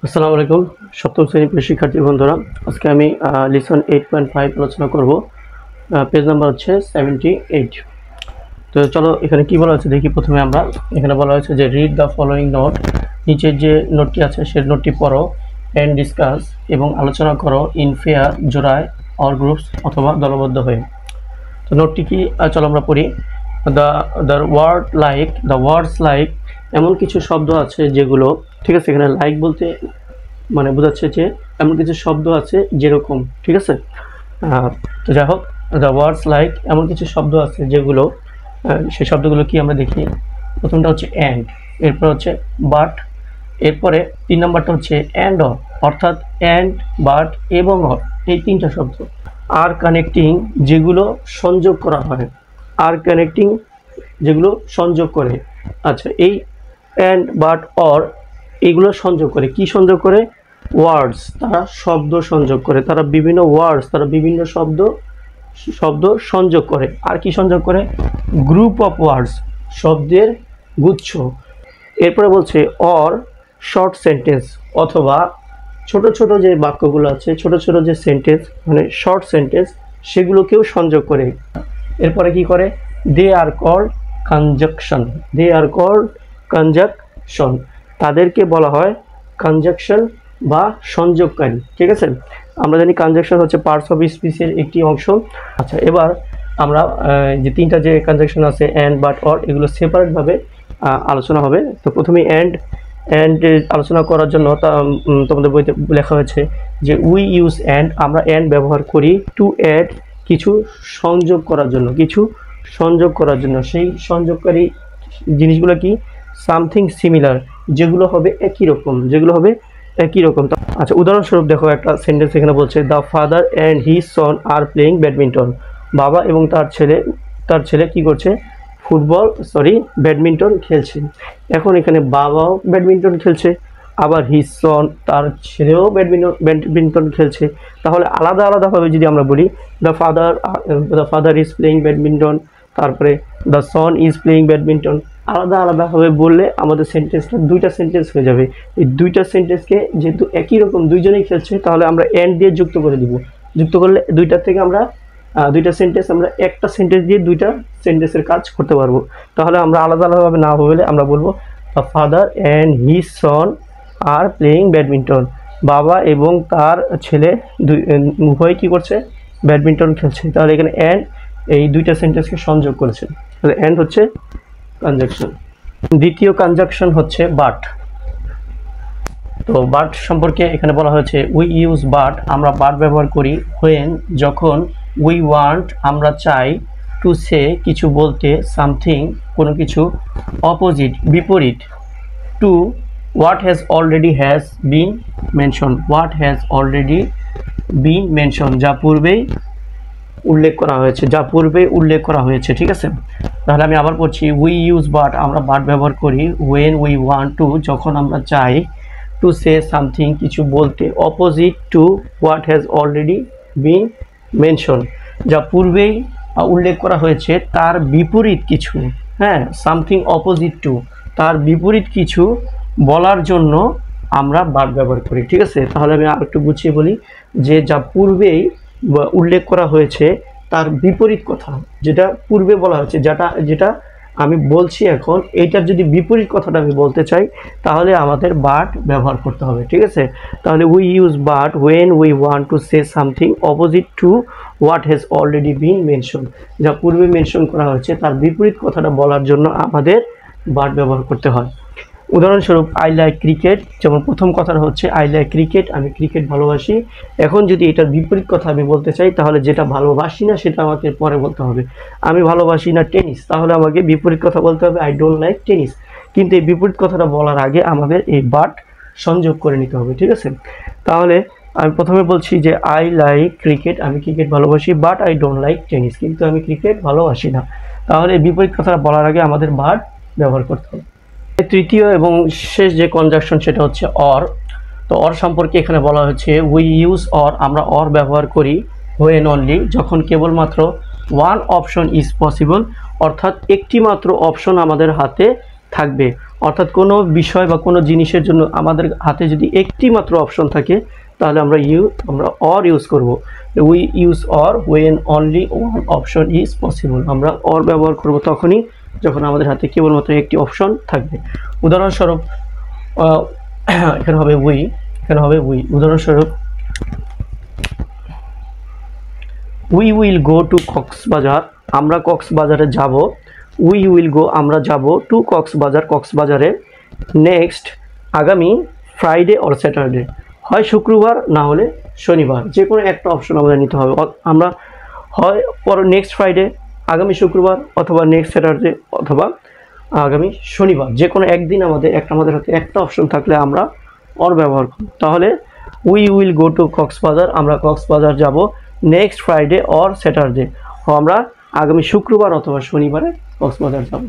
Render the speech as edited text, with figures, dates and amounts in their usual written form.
আসসালামু আলাইকুম সপ্তম শ্রেণীর প্রিয় শিক্ষার্থী বন্ধুরা, আজকে আমি লিসন 8.5 আলোচনা করব। পেজ নাম্বার হচ্ছে 78। তো চলো এখানে কি বলা হয়েছে দেখি। প্রথমে আমরা এখানে বলা হয়েছে যে রিড দ্য ফলোয়িং নোট, নিচের যে নোটটি আছে সেই নোটটি পড়ো অ্যান্ড ডিসকাস এবং আলোচনা করো ইন ফেয়ার, জোড়ায়, অর গ্রুপস অথবা দলবদ্ধ হয়ে। তো নোটটি কি, চলো আমরা পড়ি। দ্য ওয়ার্ডস লাইক, এমন কিছু শব্দ আছে যেগুলো, ঠিক আছে, এখানে লাইক বলতে মানে বোঝাচ্ছে যে এমন কিছু শব্দ আছে যেরকম, ঠিক আছে। তো যাই হোক, দ্য ওয়ার্ডস লাইক, এমন কিছু শব্দ আছে যেগুলো, সেই শব্দগুলো কি আমরা দেখি। প্রথমটা হচ্ছে অ্যান্ড, এরপর হচ্ছে বাট, এরপরে 3 নম্বরটা হচ্ছে অ্যান্ড অর, অর্থাৎ অ্যান্ড, বাট এবং অর, এই 3টা শব্দ। আর কানেক্টিং, যেগুলো সংযোগ করা হয়, আর কানেক্টিং যেগুলো সংযোগ করে। আচ্ছা, এই অ্যান্ড, বাট, অর এগুলো সংযোগ করে, কি সংযোগ করে? ওয়ার্ডস, তারা শব্দ সংযোগ করে, তারা বিভিন্ন ওয়ার্ডস, তারা বিভিন্ন শব্দ সংযোগ করে। আর কি সংযোগ করে? গ্রুপ অফ ওয়ার্ডস, শব্দের গুচ্ছ। এরপরে বলছে অর শর্ট সেন্টেন্স, অথবা ছোট ছোট যে বাক্যগুলো আছে, ছোট ছোট যে সেন্টেন্স মানে শর্ট সেন্টেন্স, সেগুলোকেও সংযোগ করে। এরপরে কি করে? They are called conjunction, they are called conjunction, তাদেরকে বলা হয় কনজাংশন বা সংযোগকারী, ঠিক আছে। আমরা জানি কনজাংশন হচ্ছে পার্টস অফ স্পিচের একটি অংশ। আচ্ছা, এবার আমরা যে 3টা যে কনজাংশন আছে অ্যান্ড, বাট, অর, এগুলো সেপারেটভাবে আলোচনা হবে। তো প্রথমে অ্যান্ড আলোচনা করার জন্য তোমাদের বইতে লেখা হয়েছে যে উই ইউজ অ্যান্ড, আমরা অ্যান্ড ব্যবহার করি টু অ্যাড, কিছু সংযোগ করার জন্য, কিছু সংযোগ করার জন্য। সেই সংযোগকারী জিনিসগুলো কি? সামথিং সিমিলার, যেগুলো হবে একই রকম, যেগুলো হবে একই রকম। আচ্ছা, উদাহরণস্বরূপ দেখো, একটা সেন্টেন্স এখানে বলছে the father and his son are playing badminton, বাবা এবং তার ছেলে কি করছে? ব্যাডমিন্টন খেলছে। এখন এখানে বাবাও ব্যাডমিন্টন খেলছে, আবার হিজ সন, তার ছেলেও ব্যাডমিন্টন খেলছে। তাহলে আলাদা আলাদাভাবে যদি আমরা বলি the father is playing badminton, তারপরে the son is playing badminton, আলাদা আলাদাভাবে বললে আমাদের সেন্টেন্সটা 2টা সেন্টেন্স হয়ে যাবে। এই 2টা সেন্টেন্সকে যেহেতু একই রকম দুইজনেই খেলছে, তাহলে আমরা অ্যান্ড দিয়ে যুক্ত করে দিব। যুক্ত করলে 2টা থেকে আমরা 2টা সেন্টেন্স, আমরা একটা সেন্টেন্স দিয়ে 2টা সেন্টেন্সের কাজ করতে পারবো। তাহলে আমরা আলাদা আলাদাভাবে না বলে আমরা বলবো the father and his son are playing badminton, বাবা এবং তার ছেলে উভয় কী করছে? ব্যাডমিন্টন খেলছে। তাহলে এখানে অ্যান্ড এই 2টা সেন্টেন্সকে সংযোগ করেছে, তাহলে অ্যান্ড হচ্ছে কনজাংশন। দ্বিতীয় কনজাংশন হচ্ছে বাট। তো বাট সম্পর্কে এখানে বলা হয়েছে উই ইউজ বাট, আমরা বাট ব্যবহার করি হোয়েন, যখন, উই ওয়ান্ট, আমরা চাই, টু সে, কিছু বলতে, সামথিং, কোনো কিছু, অপোজিট, বিপরীত, to what has been mention, what has already been mention, যা পূর্বেই উল্লেখ করা হয়েছে, ঠিক আছে। তাহলে আমি আবার পড়ছি, উই ইউজ বাট, আমরা বাট ব্যবহার করি ওয়েন উই ওয়ান্ট টু, যখন আমরা চাই, টু সে সামথিং, কিছু বলতে, opposite to what has already been mention, যা পূর্বেই উল্লেখ করা হয়েছে, তার বিপরীত কিছু, হ্যাঁ, সামথিং অপোজিট টু, তার বিপরীত কিছু বলার জন্য আমরা বাট ব্যবহার করি, ঠিক আছে। তাহলে আমি আর একটু গুছিয়ে বলি যে যা পূর্বেই উল্লেখ করা হয়েছে তার বিপরীত কথা, যেটা পূর্বে বলা হয়েছে, যেটা আমি বলছি এখন, এইটার যদি বিপরীত কথাটা আমি বলতে চাই, তাহলে আমাদের বাট ব্যবহার করতে হবে, ঠিক আছে। তাহলে we use but when we want to say something opposite to what has already been mention, যা পূর্বে মেনশন করা হয়েছে তার বিপরীত কথাটা বলার জন্য আমাদের বাট ব্যবহার করতে হয়। উদাহরণস্বরূপ আই লাইক ক্রিকেট, যেমন প্রথম কথাটা হচ্ছে আই লাইক ক্রিকেট, আমি ক্রিকেট ভালোবাসি। এখন যদি এটার বিপরীত কথা আমি বলতে চাই, তাহলে যেটা ভালোবাসি না সেটা আমাকে পরে বলতে হবে। আমি ভালোবাসি না টেনিস, তাহলে আমাকে বিপরীত কথা বলতে হবে আই ডোন্ট লাইক টেনিস। কিন্তু এই বিপরীত কথাটা বলার আগে আমাদের এই বাট সংযোগ করে নিতে হবে, ঠিক আছে। তাহলে আমি প্রথমে বলছি যে আই লাইক ক্রিকেট, আমি ক্রিকেট ভালোবাসি, but I don't like tennis, কিন্তু আমি ক্রিকেট ভালোবাসি না। তাহলে বিপরীত কথাটা বলার আগে আমাদের বাট ব্যবহার করতে হবে। তৃতীয় এবং শেষ যে কনজাংশন সেটা হচ্ছে অর। তো অর সম্পর্কে এখানে বলা হয়েছে উই ইউজ অর, আমরা অর ব্যবহার করি হোয়েন অনলি, যখন কেবলমাত্র ওয়ান অপশন ইজ পসিবল, অর্থাৎ একটি মাত্র অপশন আমাদের হাতে থাকবে। অর্থাৎ কোনো বিষয় বা কোনো জিনিসের জন্য আমাদের হাতে যদি একটি মাত্র অপশন থাকে তাহলে আমরা অর ইউজ করব। We use or when only one option is possible. আমরা অর ব্যবহার করব তখনই যখন আমাদের হাতে কেবলমাত্র একটি অপশন থাকবে। উদাহরণস্বরূপ এখানে হবে উই। উদাহরণস্বরূপ we will go to Cox's Bazar, আমরা কক্সবাজারে যাব। উই উইল গো, আমরা যাব টু কক্সবাজারে নেক্সট, আগামী ফ্রাইডে অর স্যাটারডে, হয় শুক্রবার না হলে শনিবার, যে কোনো একটা অপশন আমাদের নিতে হবে। আমরা হয় নেক্সট ফ্রাইডে, আগামী শুক্রবার, অথবা নেক্সট স্যাটারডে, অথবা আগামী শনিবার, যে কোনো একদিন আমাদের হাতে একটা অপশন থাকলে আমরা অর ব্যবহার করব। তাহলে we will go to Cox's Bazar, আমরা কক্সবাজার যাব নেক্সট ফ্রাইডে অর স্যাটারডে, আমরা আগামী শুক্রবার অথবা শনিবারে কক্সবাজার যাব।